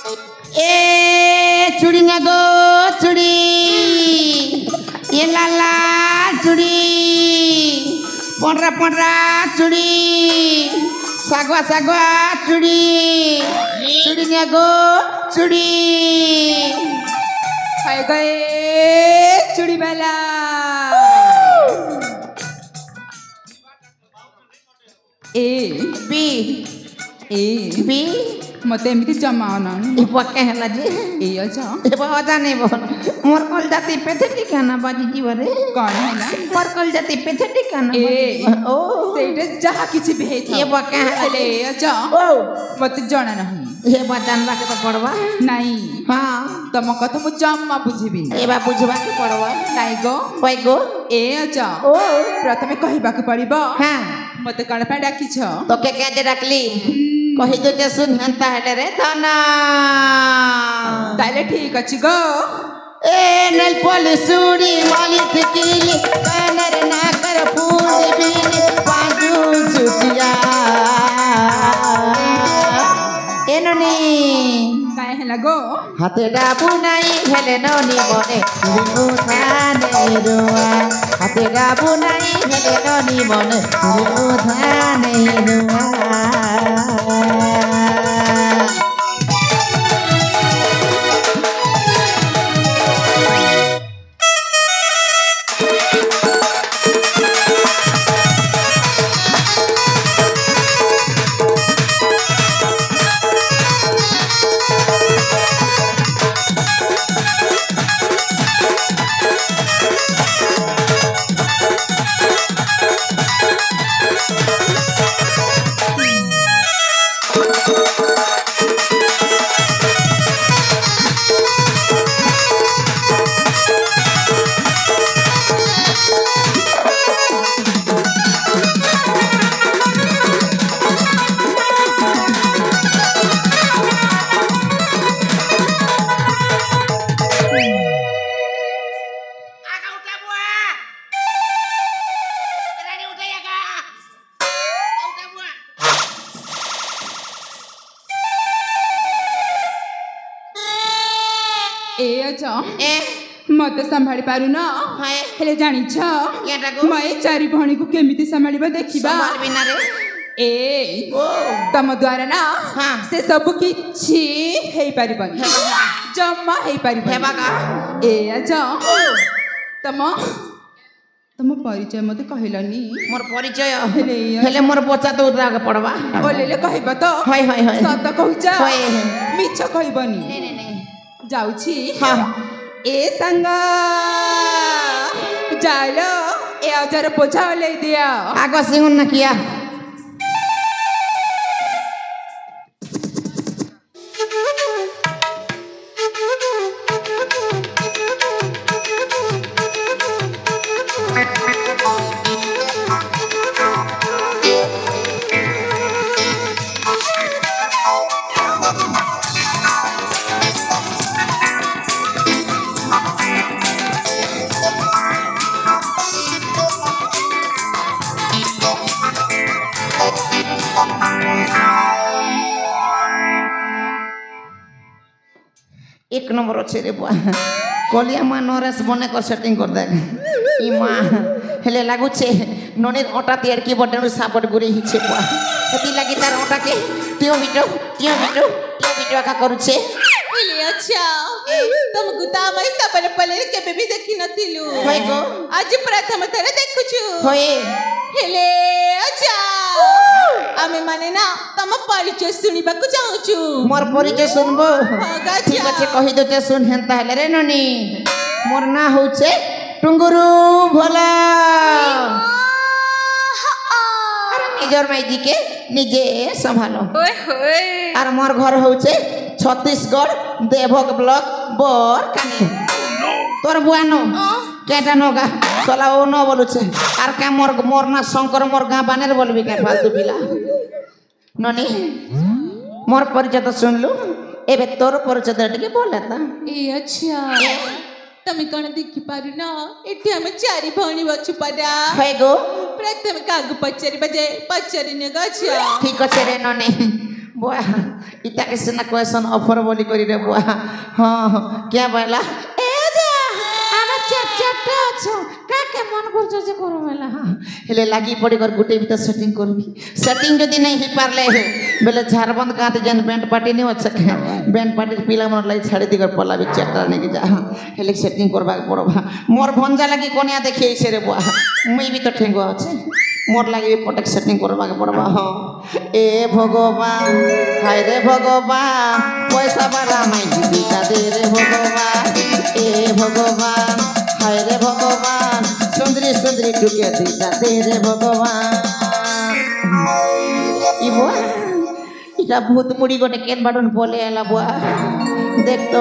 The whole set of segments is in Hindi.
ए चुड़ी ना गो चुड़ी ये लाला चुड़ी पंडरा चुड़ी सागवा चुड़ी चुड़ी ना गो चुड़ी खाए गए चुड़ी वाला ए बी बी मते एमती जमाओ ना पक्के है जी ए अच्छा बाजा नहीं बोल मोर कल जाती पेथे ठिकाना बाजी जी बरे कौन है ना मोर कल जाती पेथे ठिकाना ए ओ सेटे जहा किछि भेज ये पक्के है ले अच्छा ओ मते जाना नहीं ये बचान बाके तो पड़वा नहीं हां तम कथा मु जम्मा बुझिबी ए बा बुझवा के पड़वा नहीं गो कोई गो ए अच्छा ओ प्रथमे कहिबा के पड़िबो हां मते कण पे डाकी छ तो के जे रखली कहि दो जे सुन हंता है रे धना ताले ठीक अछि गो ए नल पोल सूड़ी माली थकीली कानर ना कर फूल बीन पाजू छुटिया एननी काय है लगो हाथे डाबू नहीं हेले ननी बने दिनु थाने रुआ हाथे डाबू नहीं हेले ननी बने दिनु थाने रुआ ए अच्छा मत संभाली पारु न हेले जानी छ मैं चारि भणी को केमिति संभालिबा देखिबा संभाल बिना रे ए तम द्वारा ना से सब किछि हेई पारिबन जम्मा हेई पारिबन हेबा का ए अच्छा तम परिचय मते कहिलानी मोर परिचय हेले हेले मोर बच्चा तो उतरा के पड़वा ओलेले कहिबा तो हाय हाय हाय सत कहूचा हाय मिछ कहिबनी नहीं जाउछि हां ए संगा जालो ए औजार पोछा ले दिया आगो सिंगन न किया एक नंबर अच्छे रे बुआ कलिया माँ नरेश बने को सेटिंग कर दे ई माँ हेले लागू छे नने ओटा तियार की बटन सापट गुरी हिचे बुआ कति लगी तार ओटा के तियो बिटो का करू छे हेले अच्छा तुमको ता मैं सपन पले के बेबी देखि नथिलु होय गो आज प्रथम थरे देखुछु होय हेले अच्छा आमे माने ना तम परिचय सुनिबा को चाहूछु मोर परिचय सुनबो ठीक আছে कहि दते सुन हेंता हेले रे ननी मोर ना होचे टुंगुरु भोला निजर माइजी के निजे संभालो ओए होए आर मोर घर होचे छत्तीसगढ़ देवभोग ब्लॉक बोरकानी तोर बुआनो केटा नोगा चला ओ न बोलु छे आर का मोर ना शंकर मोर गां बानेर बोलबी के फालतू पिला ननी मोर परिचय तो सुनलु एबे तोर परिचय दे के बोले ता ए अच्छा तमे कण देखि पारु ना एठी हम चारि भणी बछु पडा हे गो प्रथम कागु पचरी बजे पचरी ने गछ ठीक अछि रे ननी बुआ इता के सेना क्वेश्चन ऑफर बोली करी रे बुआ हाँ क्या बोला ए जा आमे चट अछो काके मन करछो जे करो मेला हेले लागी पड़ी कर गुटे भी तो सेटिंग करबी सेटिंग जदी नहीं ही पारले बेले झारबंद काते जन बैंड पार्टी नहीं हो सके बैंड पार्टी पिला मन लाई छाड़ी दिगर पला भी चट्टा नहीं के जा हेले सेटिंग करबा पड़बा मोर भंजा लागी कोनिया देखिए से रे बुआ मुई भी तो ठेंगो আছে मोर लगे पटक सेटिंग करवा के पड़वा हाँ ए भगवान हाय रे भगवान पैसा बारा माई दीदा दे रे भगवान ए भगवान हाय रे भगवान सुंदरी सुंदरी टुके दीदा दे रे भगवान इबो इटा भूत मुड़ी गोटे केन बाडन बोले आला बुआ देख तो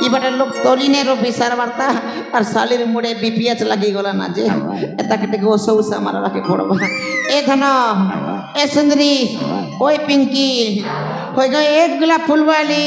इबाटे लोग तोलिने रो बिसार वार्ता और सालिर मुड़े बीपीएच लगी गला ना जे एता केटे गो सौसा मारा राखे पड़बा ए धन ए सुंदरी ओए पिंकी होय गए एक गुलाब फूलवाली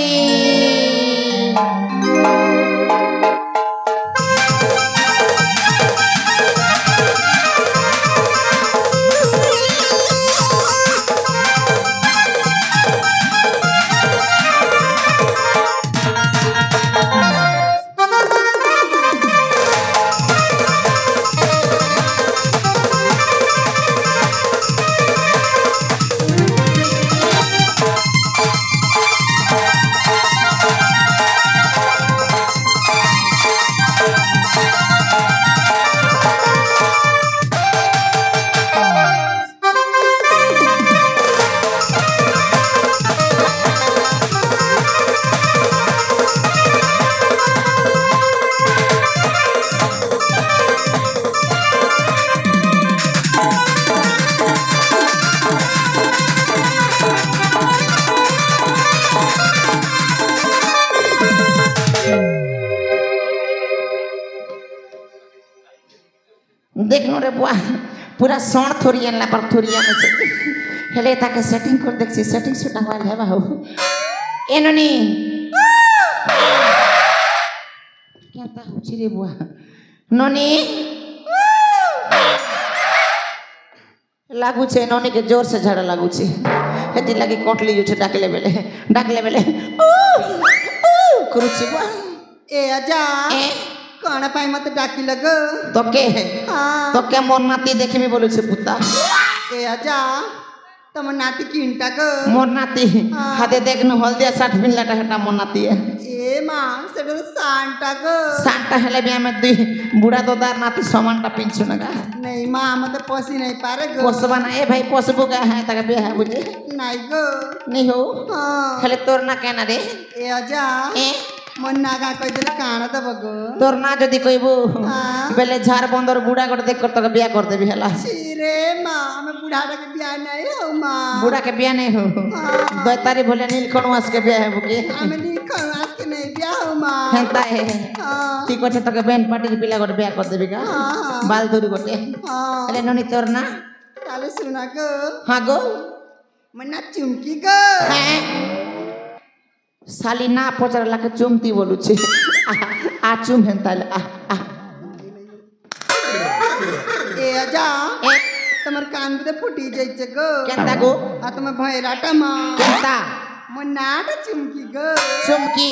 देखनो रे बुआ पूरा सण थोड़ी आनला पर थोड़ी आने से हेले ताके सेटिंग कर देखसी सेटिंग सुटा वाल हेबा हो एननी क्या ता होची रे बुआ ननी लागू छे ननी के जोर से झाड़ा लागू छे हेती लागी कोटली जो छे डाकले बेले करूची बुआ ए आजा कौन पाई मत डाकी लग तो के मोर नाती देखी मी बोलू छे पुता ए आजा तम नाती किंटा ग मोर नाती हाथे देखन हल्दिया शर्ट पिनला हटा मोर नाती ए मां सेडो सांटा ग सांटा हेले बे में दुई बुढ़ा दोदार नाती समानटा पिनछु नगा नहीं मां मत पोसी नहीं पारे ग पोसबा ना ए भाई पोसबो का है तका बे है बुझे नहीं ग नहीं हो हां खाली तोर ना कहना रे ए आजा ए मन नागा कह दिल काना दब ग तोर ना जदी कहबो बेले झार बंदर बुढ़ा कर देख कर तक बियाह कर देबी हला रे मां मैं बुढ़ा के बियाह नहीं हो मां बुढ़ा के बियाह नहीं हो दैतारी भोले नीलकंठ के बियाह है बुके हमें नीलकंठ के नहीं बियाह हो मां हेंता है ठीक আছে तक बैंड पार्टी के पिला गोटे बियाह कर देबी का बाल दूरी गोटे अरे ननी तोर ना ताले सुना ग हां गो मन्ना चुमकी ग हैं साली ना पचरला के चुमती बोलू छे आ चुम हेंताले आ ए आजा तमर कान भी फुटी जाई छ ग केंता गो आ तुम भैराटा मां केंता मन्नाट चुमकी ग चुमकी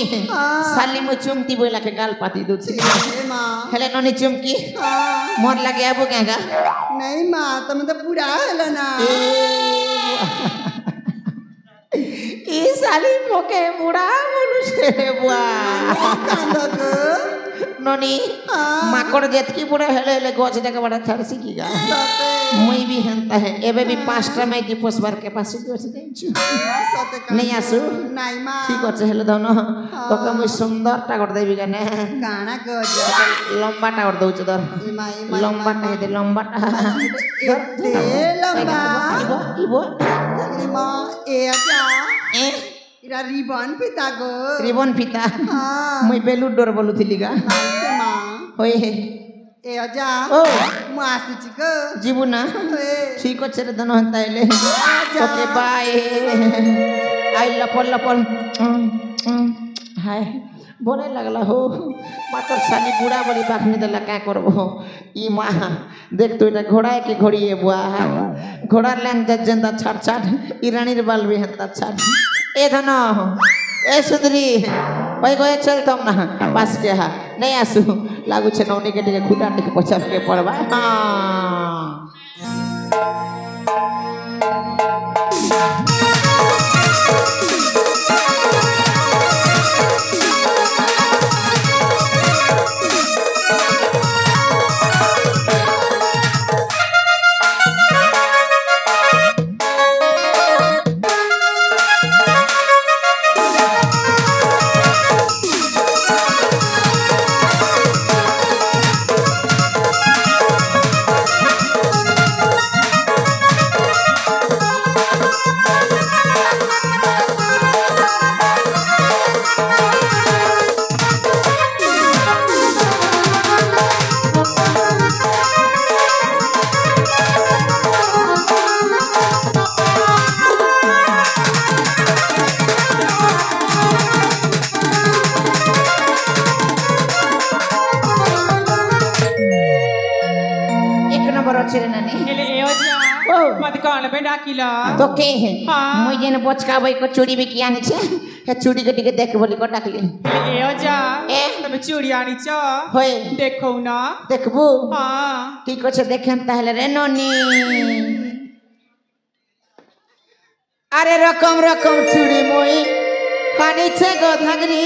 साली मु चुमती बोला के गाल पाती दो छे ए मां हेले ननी चुमकी मोर लगे आबो केगा नहीं मां तुम तो बुढ़ा हला ना ई साली मोके बुढ़ा बोलू छे बुआ कांदो ग ननी माकड़ जेतकी बुढ़ा हेले हेले गछ देके बड़ा छड़सी की गा मुई भी हेंता है एबे भी पांचटा में की पोसबार के पास गछ देछु नहीं आसु नहीं मां ठीक আছে हेले दन तो के मुई सुंदर टा कर देबी गाने गाना ग लंबा टा कर दउछ दर लंबा टा दे लंबा टा दे लंबा इबो मां ए आजा ए इरा रिबन पिता गो रिबन पिता मुई बेलुड डोर बोलुथिली गा मां होय हे ए आजा ओ मु आसुची ग जीवु ना ठीक আছে রে দন হন্তাইলে ওকে বাই आई लपल लपल हाय बोले लगला हो मातर सानी बुढ़ा बड़ी बाखनी देला क्या करबो ई माँ देख तो এটা ঘোড়া কি ঘড়িয়ে বুয়া ঘোড়ার ল্যাং জেন্দা ছাড় ছাড় ইরানির বালবি হেতা ছাড় এ ধন এ সুন্দরী ওই গয়ে চলতাম না পাস के हा नहीं आसू लागू छे नौनी के टिके खुटा टिके पछा के पड़बा हां तो के है मुई जेन बचका बई को चूड़ी भी किया नीचे हे चूड़ी के टिके देख बोली को डाकली ए जा ए तबे चूड़ी आनी छ होय देखो ना देखबू हां की को छे देखेन ताहले रे नोनी अरे रकम रकम चूड़ी मुई कानी छे गो धागरी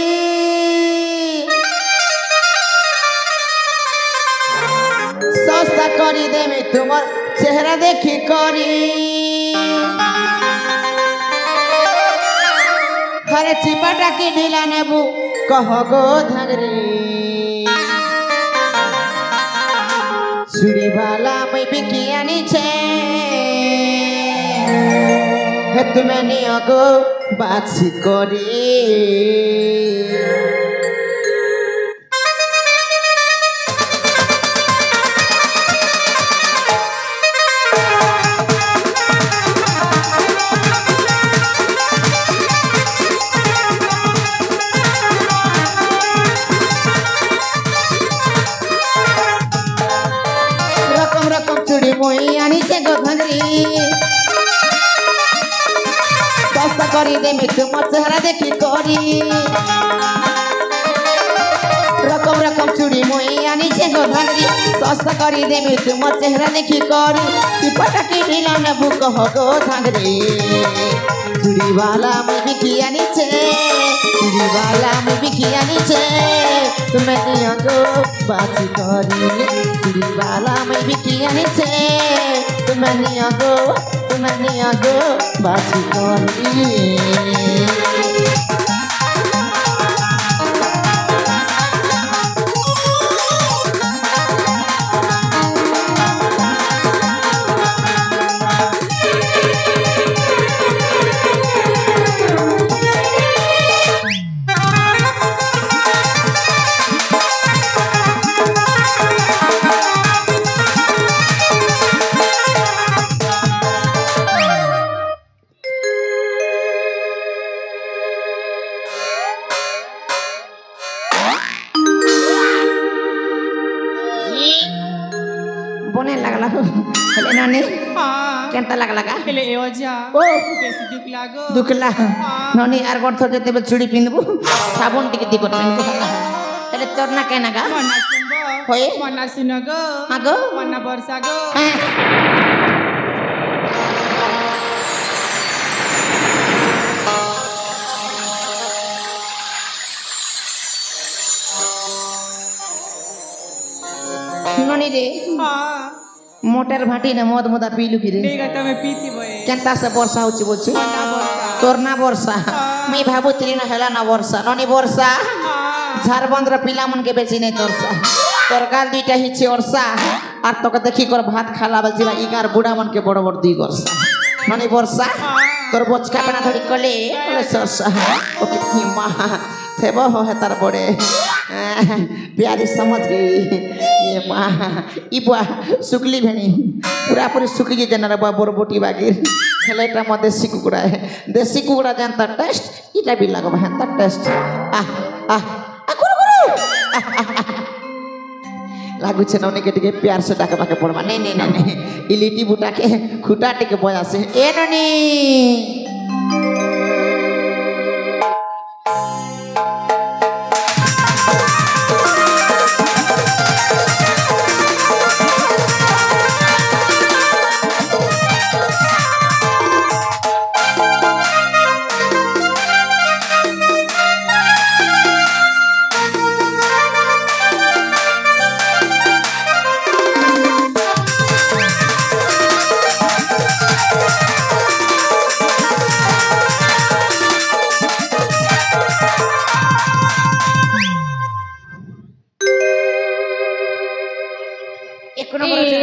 सस्ता करी दे मी तुमर चेहरा देखी करी हरे चिपटा की ढीला नेबू कह गो धगरी चूड़ी वाला मैं बिकियानी छे हे तुम्हें नियो गो बाछी करी मुई आनी से गो धंगरी सस्ता करी दे मी तुम चेहरा देखी करी रकम रकम चूड़ी मुई आनी से गो धंगरी सस्ता करी दे मी तुम चेहरा देखी करी चिपटा की ढीला ने भूख हो गो धंगरी चूड़ी वाला मैं बिकी आनी छे चूड़ी वाला मैं बिकी आनी छे तुम्हें निया गो बात करी चूड़ी वाला मैं बिकी आनी छे तुम्हें निया गो बात करी बोने लगला हेले नानी हां केंता लगला का हेले एजा ओ बेसी दुखला नानी आर गड थर जते चूड़ी पिनबू साबुन टिके दिको पिनबू हेले तोर ना केना का मना सुनबो होय मना सुन गो आगो मना वर्षा गो नानी रे हां मोटर भाटी ने मद मदा पीलु की रे बेगा तमे पीती बए केंता से वर्षा होची बोची मना वर्षा तोर ना वर्षा मैं भाबुत्री ना हेला ना वर्षा नानी वर्षा झारबंद पिला मन के बेची नहीं तोरसा तोर गाल दुईटा हिचे वर्षा और तो देखी कर भात खाला बल जीवा इगार बुढ़ा मन के बड़ बड़ दुई वर्षा नानी वर्षा তোর বচকা পেনা ধরি কলে কলে সসা ओके माँ थे वो है तार बड़े प्यारी समझ गई ये माँ इबुआ सुकली भेणी पूरा पूरी सुकली जे जना बुआ बोरबोटी बागी हेले एटा म देसी कुकुड़ा जानता टेस्ट इटा भी लागो हेंता टेस्ट गुरु गुरु लागू छे नौने के टिके प्यार से डाके पाके पड़वा नहीं नहीं नहीं इलिटी बुटा के खुटा टिके बया से ए ननी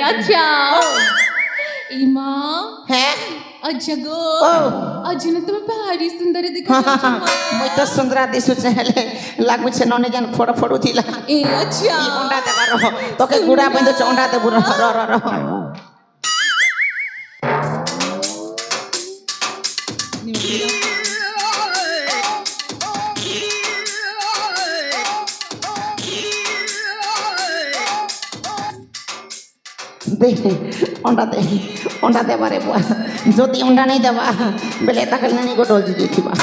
अच्छा इमा है अच्छा गो आज न तुम भारी सुंदर दिखा মই তো সুন্দরা দিছু চাইলে লাগু ছে ননে জান ফড় ফড়ু দিলা ए अच्छा ই গুন্ডা দেবা রহ তোকে গুড়া বন্ধ চন্ডা দেবু রহ রহ दे अंडा देबारे बुआ যদি अंडा नहीं देबा बेले ताके नानी को डोल दी थिबा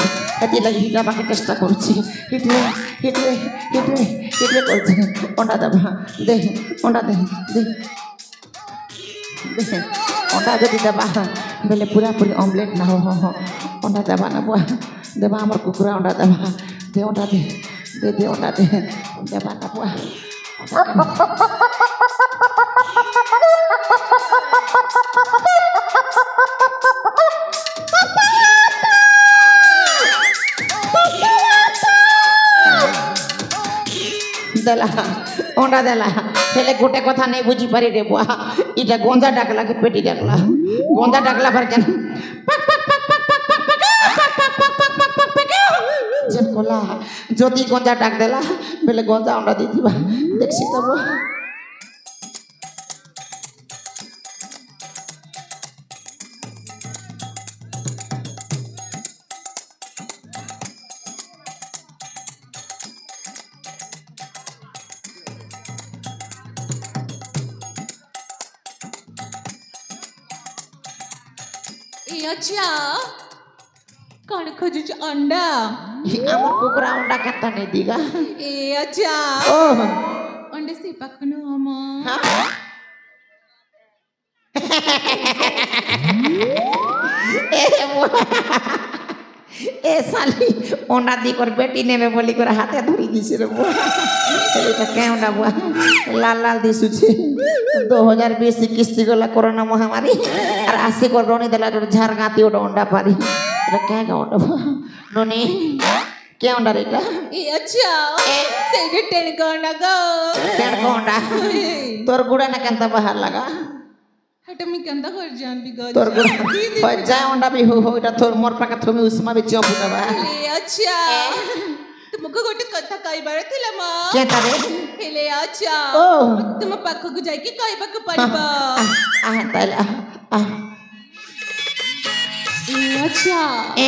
एति लगी हिटा बाके चेष्टा करछि हिटले हिटले हिटले हिटले करछि अंडा देबा दे अंडा दे दे दे अंडा जदि देबा बेले पूरा पूरी ऑमलेट ना हो अंडा देबा ना बुआ देबा हमर कुकुरा अंडा देबा दे अंडा दे दे दे अंडा दे देबा ना बुआ देला अंडा देला हेले गोटे कथा नहीं बुझी पारी रे बुआ इटा गोंजा डाकला के पेटी डाकला गोंजा डाकला पर जन जन कोला ज्योति गोंजा डाक देला बेले गोंजा अंडा दी थीबा देखसी तब अच्छा कौन खोजु अंडा हमर कुकुरा अंडा कत्ता नहीं दीगा ए अच्छा ओह अंडे से पकनो हम ए साली अंडा दी कर बेटी ने में बोली कर हाथे धरी दिसे रे बुआ एले त के अंडा बुआ लाल लाल दिसु छे 2020 किस्ती गला कोरोना महामारी और आसे को रोनी देला झार गाती ओडा अंडा पारी एटा के अंडा नोनी के अंडा रेटा ए अच्छा से टेन को अंडा गो टेन को अंडा तोर गुड़ा ना केंता बाहर लगा हट मी केंता कर जान भी गो तोर गुड़ा होय जाय अंडा भी हो एटा तोर मोर पाका थमी उस्मा भी चोप दबा ए अच्छा तुमको गोटे कथा कहबार थिला म के तारे हेले अच्छा ओ तुम पाख को जाय के कहबा के पड़बा आ ताला आ ए अच्छा ए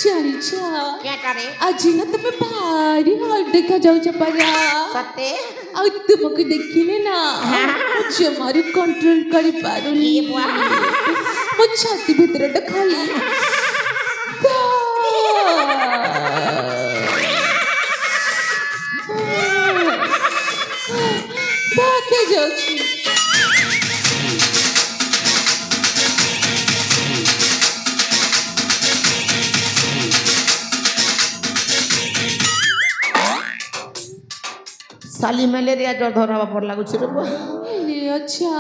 चली छा क्या करे आज न तमे भारी हाल देखा जाऊ छपरा सत्ते आ तुमको देखिले ना मुझे मारी कंट्रोल करी पारुनी बुआ मो छाती भीतर खाली भागे जाऊची साली मलेरिया जो धरवा पर लागु छ रे बुआ ले अच्छा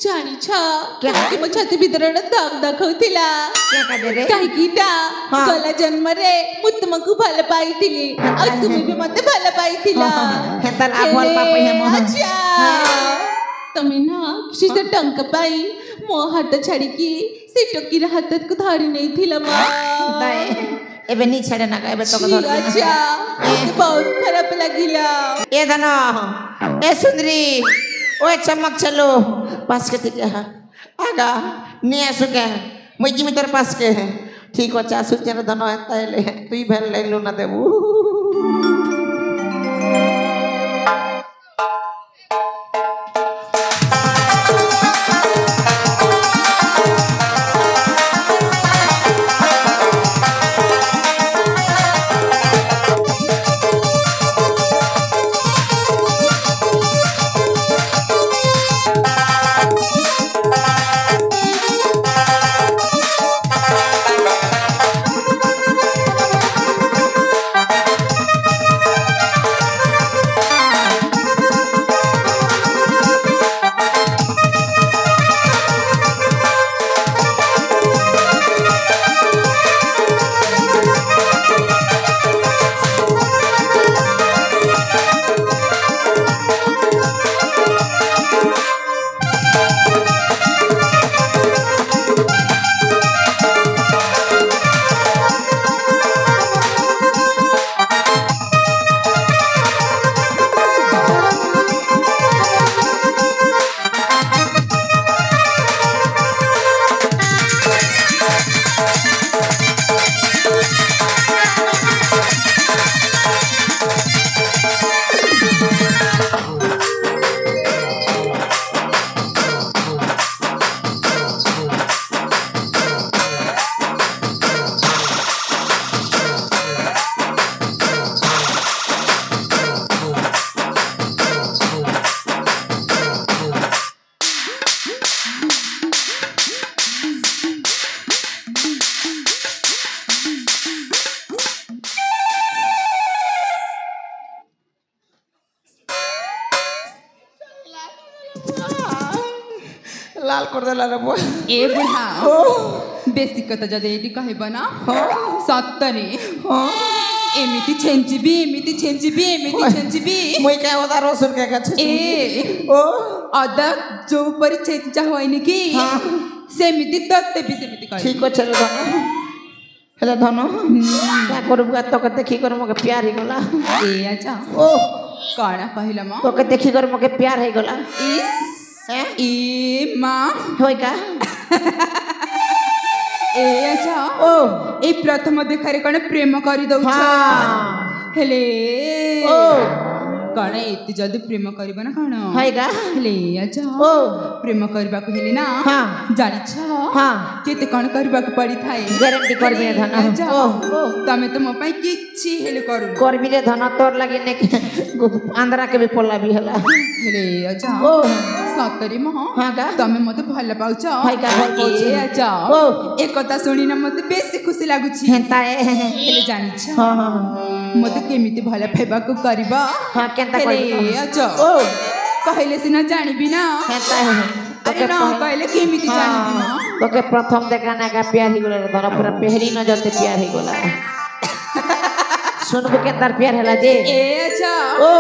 जानी छा क्या? कि मो छाती भीतर दाग दाखौथिला क्या का दे रे काई कीटा हाँ। गला जन्म रे मु तुमको भल पाइथिली आ तुम भी मते भल पाइथिला हेतल आगवाल पापा हे मोह अच्छा तमे ना किसी तो टंक पाई मो हाथ छाड़ी की से टकीर हाथ को धरी नहीं थिला मा दाए एबे नी छाड़े ना एबे तो धर अच्छा बहुत खराब लागिला ए धनो ए सुंदरी ओए चमक चलो पास के तिके आगा नी आसु के मुई जिमी तोर पास के है ठीक हो चासु तेरे धनो ताइले तुई भेल लेलु ना देबू लाल कर देला रे बुआ ए बुढ़ा बेसी कथा जदे एटी कहबा ना सत्तरे एमिति छेंचिबी मुई के ओदा रसुन के गछ ए ओ अदा जो पर छेंचा होइनी की सेमिति तत्ते भी सेमिति कहि ठीक छ धनो हेले धनो क्या करबू तो के देखि कर मके प्यार ही गला ए अच्छा ओ काना कहला म तो के देखि कर मके प्यार है गला ए मां होय का ए अच्छा ओ ए प्रथम देखारे कने प्रेम करि दउ छ हेले ओ कणे एति जल्दी प्रेम करबा ना कण होय का हेले अच्छा ओ प्रेम करबा को हेले ना जानि छ केते कण करबा को पड़ी थाए गारंटी करबे धन ओ तमे तो म पई किछि हेले करू करबी रे धन तोर लागि ने आंध्रा के भी पोला भी हला हेले अच्छा ओ सतरी म हां का तमे मते भल पाउछ होय का ए अच्छा ओ एक कथा सुनी ना मते बेसी खुशी लागु छी हेता हेले जानि छ हां मते केमिति भल फेबा को करबा हां केनता करबी अच्छा ओ कहले सिना जानिबी ना हेता अरे ना कहले केमिति जानिबी ना तो के प्रथम देखा ना का प्यार ही गोला धर पूरा पहरी नजर ते प्यार ही गोला सुनबो के तार प्यार हला जे ए अच्छा ओ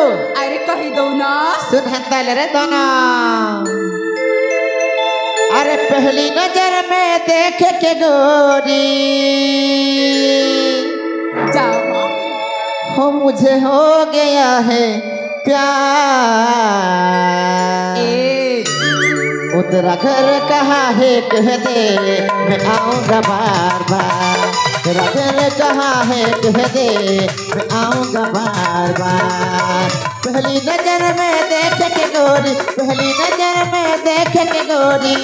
अरे कहि दो ना सुन हेता ले रे धना अरे पहली नजर में देख के गोरी जाओ हो मुझे हो गया है प्यार ए उतरा घर कहाँ है कह दे मैं आऊँगा बार बार तेरा घर कहाँ है कह दे मैं आऊँगा बार बार पहली नजर में देख के गोरी पहली नजर में देख के गोरी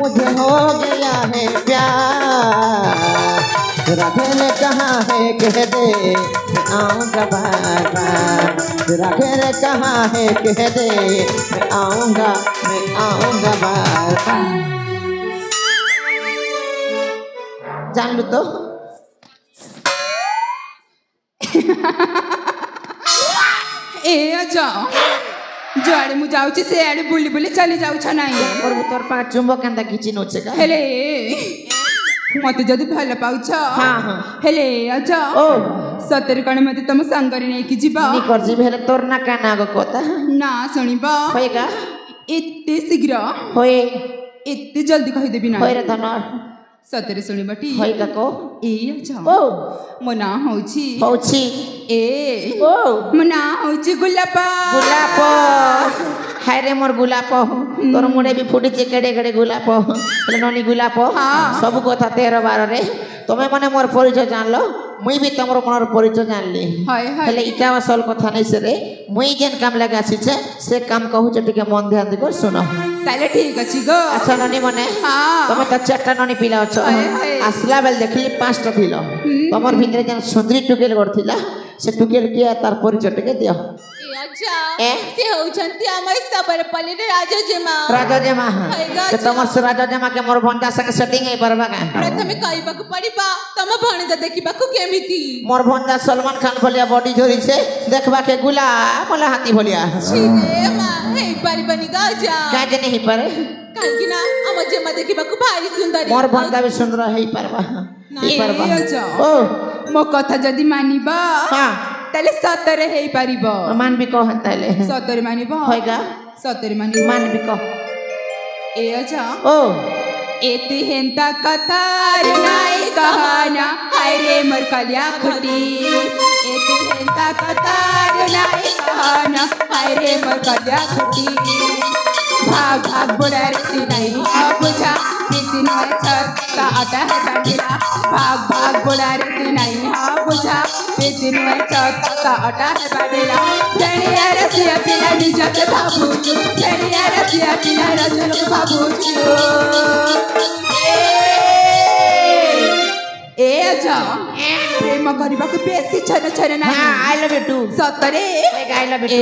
मुझे हो गया है प्यार तेरा घर कहाँ है कह दे मैं आऊँगा बार बार तेरा घर कहाँ है कह दे मैं आऊँगा बार बार जान लो तो ए अच्छा जुआड़े मु जाउची से आड़े बुली बुली चली जाउ छ नाही और तोर पा चुंबक केंदा खिची नोचे का हेले मते जदी भल पाउछ हां हां हेले अच्छा ओ सतर कणे मते तम संगरी नै कि जीवा नी कर जी भेले तोर ना काना गो कोता ना सुनिबा होएगा एते शीघ्र होए एते जल्दी कहि देबी ना होइरे धनर सतरे सुनिबटी होई काको ए अच्छा ओ मो ना होउची होउची ए ओ मो ना होउची गुलापा गुलाप हाय रे मोर गुलाप तोर मुड़े भी फुटिचे केड़े केड़े गुलाप हेले ननी गुलाप सब कथा 13 12 रे तमे माने मोर परिचय जानलो मुई भी तमर मनर परिचय जानली हाय हाय हेले इटा असल कथा नै से रे मुई जेन काम लगा आसीछे से काम कहू जे टिके मन ध्यान देको सुनो ताले ठीक अछि गो अच्छा ननी मने हां तमे त चारटा ननी पिला अछ आसला बेल देखली पांचटा पिलो तमर भितरे जेन सुंदरी टुकेल करथिला से टुकेल किया तार परिचय टिके दियो अच्छा से होउछंती हमर सबर पले राजा जेमा से तमर से राजा जेमा के मोर भंडा संग सेटिंग हे परबा का प्रथमे कहिबाकू पड़िबा तम भणजा देखिबाकू केमिति मोर भंडा सलमान खान भलिया बॉडी झोरी से देखबा के गुलाब वाला हाथी भलिया छिरे मा हे परिबनी गाजा का जे नहीं पर काहे ना हमर जेमा देखिबाकू भारी सुंदर मोर भंडा भी सुंदर हे परबा ओ मो कथा जदी मानिबा हां ताले सतरे हे परिबो मान भी कह ताले सतरे मानिबो होइगा सतरे मानिबो मान भी कह ए अच्छा ओ एते हेंता कथा रे नाई कहाना हाय रे मोर कलिया खुटी एते हेंता कथा रे नाई कहाना हाय रे मोर कलिया खुटी भाग भाग बुलारती नहीं बुझा बितिन में छत्ता आटा है डांडिला भाग भाग बुलारती नहीं बुझा बितिन में छत्ता आटा है डांडिला फेणिया रसिया पिला निजत बाबू फेणिया रसिया पिला रजन बाबू ए अच्छा प्रेम करबा के बेसी छन छन ना हां आई लव यू टू सतरे आई लव यू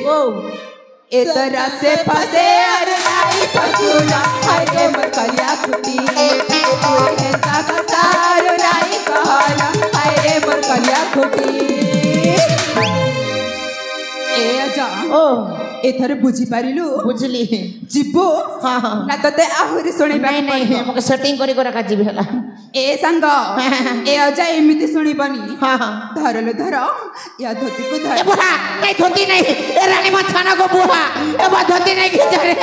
टू ओ ए तरह से फसे अरे नाई फसूला हाय रे मोर कलिया खुटी ए ताकतार नाई कहला हाय रे मोर कलिया खुटी ए अच्छा ओ एथरे बुझी पारिलु बुझली जिबो हां हां ना तते आहुरी सुणी नहीं नहीं मके सेटिंग करी को रखा जीव हला ए संग ए अजा एमिति सुणी बनी हां हां धरलो धर या धोती को ए धर बुढ़ा नहीं धोती नहीं ए रानी मछाना को बुढ़ा ए बा धोती नहीं खींच रे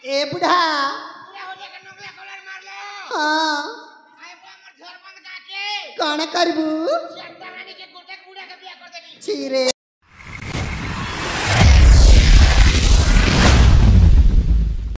ए बुढ़ा हाँ कौन करबू छिरे